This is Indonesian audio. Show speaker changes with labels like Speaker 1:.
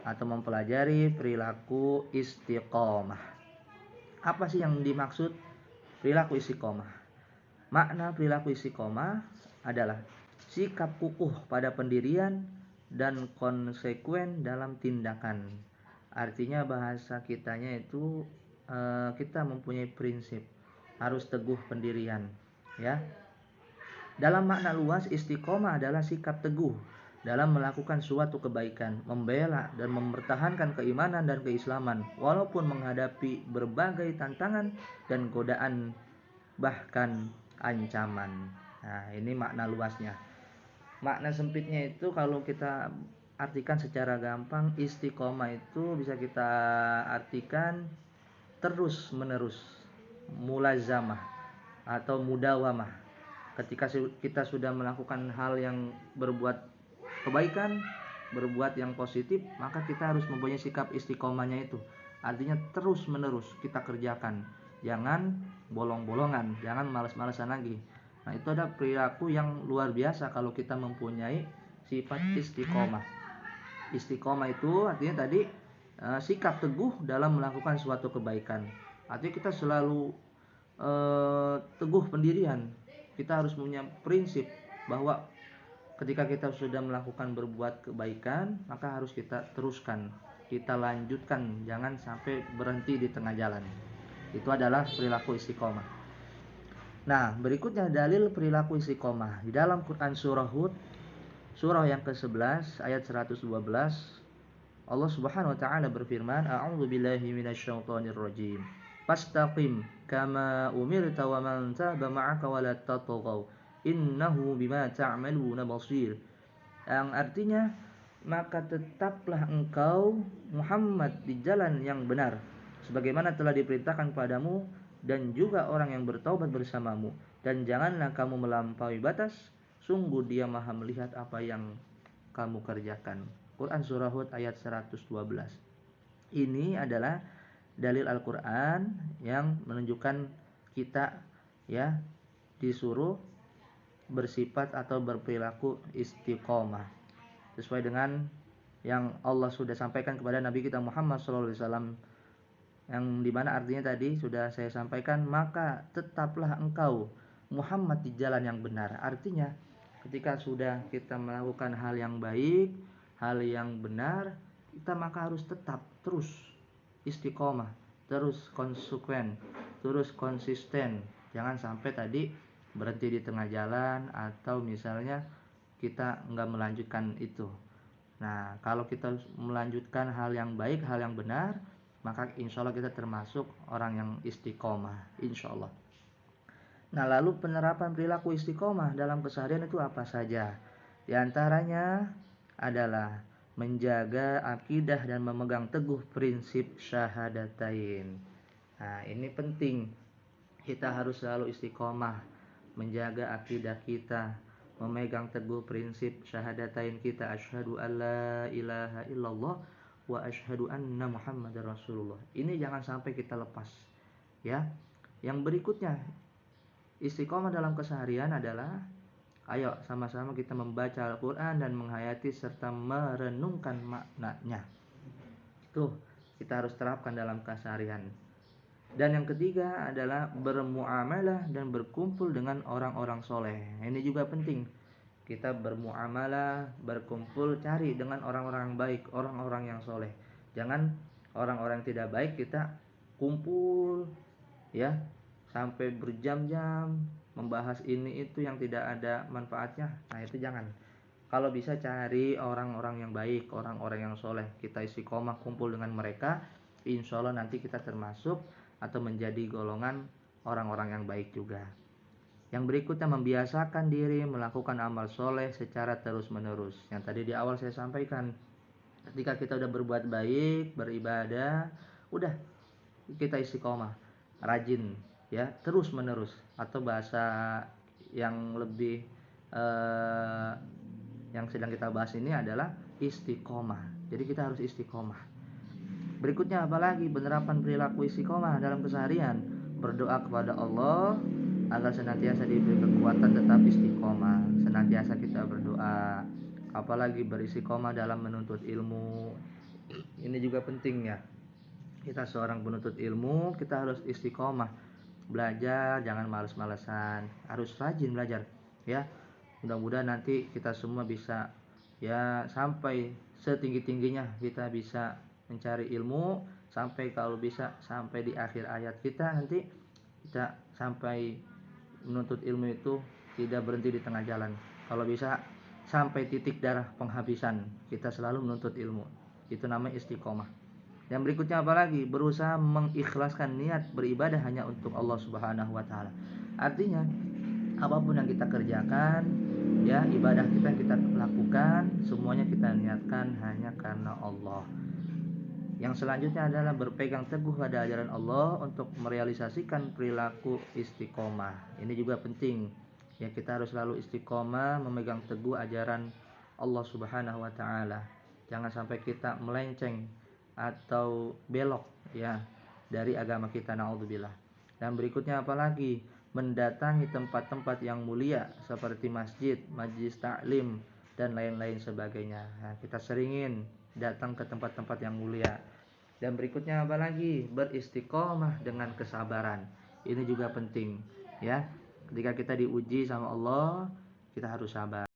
Speaker 1: atau mempelajari perilaku istiqomah. Apa sih yang dimaksud perilaku istiqomah? Makna perilaku istiqomah adalah sikap kukuh pada pendirian dan konsekuen dalam tindakan. Artinya bahasa kitanya itu kita mempunyai prinsip, harus teguh pendirian, ya. Dalam makna luas, istiqomah adalah sikap teguh dalam melakukan suatu kebaikan, membela dan mempertahankan keimanan dan keislaman walaupun menghadapi berbagai tantangan dan godaan bahkan ancaman. Nah, ini makna luasnya. Makna sempitnya itu kalau kita artikan secara gampang, istiqomah itu bisa kita artikan terus menerus, mulazamah atau mudawamah. Ketika kita sudah melakukan hal yang berbuat kebaikan, berbuat yang positif, maka kita harus mempunyai sikap istiqomahnya itu. Artinya terus menerus kita kerjakan, jangan bolong-bolongan, jangan malas-malasan lagi. Nah, itu ada perilaku yang luar biasa kalau kita mempunyai sifat istiqomah. Istiqomah itu artinya tadi sikap teguh dalam melakukan suatu kebaikan. Artinya kita selalu teguh pendirian. Kita harus punya prinsip bahwa ketika kita sudah melakukan berbuat kebaikan, maka harus kita teruskan, kita lanjutkan, jangan sampai berhenti di tengah jalan. Itu adalah perilaku istiqomah. Nah, berikutnya dalil perilaku istiqomah di dalam Quran surah Hud, surah yang ke-11 ayat 112. Allah Subhanahu wa taala berfirman, A'udzu billahi minasyaitonir rajim. Fastaqim kama umirta wa man taba ma'aka wa la tatghaw innahu bima ta'maluna basir. Yang artinya, maka tetaplah engkau Muhammad di jalan yang benar sebagaimana telah diperintahkan padamu dan juga orang yang bertaubat bersamamu, dan janganlah kamu melampaui batas, sungguh Dia Maha melihat apa yang kamu kerjakan. Quran surah Hud ayat 112. Ini adalah dalil Al-Quran yang menunjukkan kita ya disuruh bersifat atau berperilaku istiqomah sesuai dengan yang Allah sudah sampaikan kepada Nabi kita Muhammad SAW, yang dimana artinya tadi sudah saya sampaikan, maka tetaplah engkau Muhammad di jalan yang benar. Artinya ketika sudah kita melakukan hal yang baik, hal yang benar, kita maka harus tetap terus istiqomah, terus konsekuen, terus konsisten. Jangan sampai tadi berhenti di tengah jalan atau misalnya kita nggak melanjutkan itu. Nah, kalau kita melanjutkan hal yang baik, hal yang benar, maka insya Allah kita termasuk orang yang istiqomah, insya Allah. Nah, lalu penerapan perilaku istiqomah dalam keseharian itu apa saja? Di antaranya adalah menjaga akidah dan memegang teguh prinsip syahadatain. Nah, ini penting. Kita harus selalu istiqomah, menjaga akidah kita, memegang teguh prinsip syahadatain kita, asyhadu alla ilaha illallah wa asyhadu anna muhammadar rasulullah. Ini jangan sampai kita lepas, ya. Yang berikutnya, istiqomah dalam keseharian adalah ayo sama-sama kita membaca Al-Quran dan menghayati serta merenungkan maknanya. Itu kita harus terapkan dalam keseharian. Dan yang ketiga adalah bermuamalah dan berkumpul dengan orang-orang soleh. Ini juga penting. Kita bermuamalah, berkumpul, cari dengan orang-orang baik, orang-orang yang soleh. Jangan orang-orang yang tidak baik kita kumpul, ya, sampai berjam-jam membahas ini itu yang tidak ada manfaatnya. Nah, itu jangan. Kalau bisa cari orang-orang yang baik, orang-orang yang soleh, kita istiqomah kumpul dengan mereka, insya Allah nanti kita termasuk atau menjadi golongan orang-orang yang baik juga. Yang berikutnya, membiasakan diri melakukan amal soleh secara terus-menerus. Yang tadi di awal saya sampaikan, ketika kita udah berbuat baik, beribadah, udah kita istiqomah, rajin, ya, terus-menerus. Atau bahasa yang lebih yang sedang kita bahas ini adalah istiqomah. Jadi kita harus istiqomah. Berikutnya apalagi penerapan perilaku istiqomah dalam keseharian, berdoa kepada Allah agar senantiasa diberi kekuatan tetap istiqomah. Senantiasa kita berdoa, apalagi beristiqomah dalam menuntut ilmu, Ini juga penting ya. Kita seorang penuntut ilmu, kita harus istiqomah. Belajar jangan males-malesan, harus rajin belajar ya. Mudah-mudahan nanti kita semua bisa ya sampai setinggi-tingginya kita bisa mencari ilmu, sampai kalau bisa sampai di akhir ayat kita nanti kita sampai menuntut ilmu itu tidak berhenti di tengah jalan. Kalau bisa sampai titik darah penghabisan kita selalu menuntut ilmu. Itu namanya istiqomah. Dan berikutnya apalagi? Berusaha mengikhlaskan niat beribadah hanya untuk Allah Subhanahu wa taala. Artinya, apapun yang kita kerjakan, ya, ibadah kita yang kita lakukan, semuanya kita niatkan hanya karena Allah. Yang selanjutnya adalah berpegang teguh pada ajaran Allah untuk merealisasikan perilaku istiqomah. Ini juga penting. Ya, kita harus selalu istiqomah memegang teguh ajaran Allah Subhanahu wa taala. Jangan sampai kita melenceng atau belok ya dari agama kita, naudzubillah. Dan berikutnya apalagi? Mendatangi tempat-tempat yang mulia seperti masjid, majelis taklim dan lain-lain sebagainya. Nah, kita seringin datang ke tempat-tempat yang mulia. Dan berikutnya apalagi? Beristiqomah dengan kesabaran. Ini juga penting ya. Ketika kita diuji sama Allah, kita harus sabar.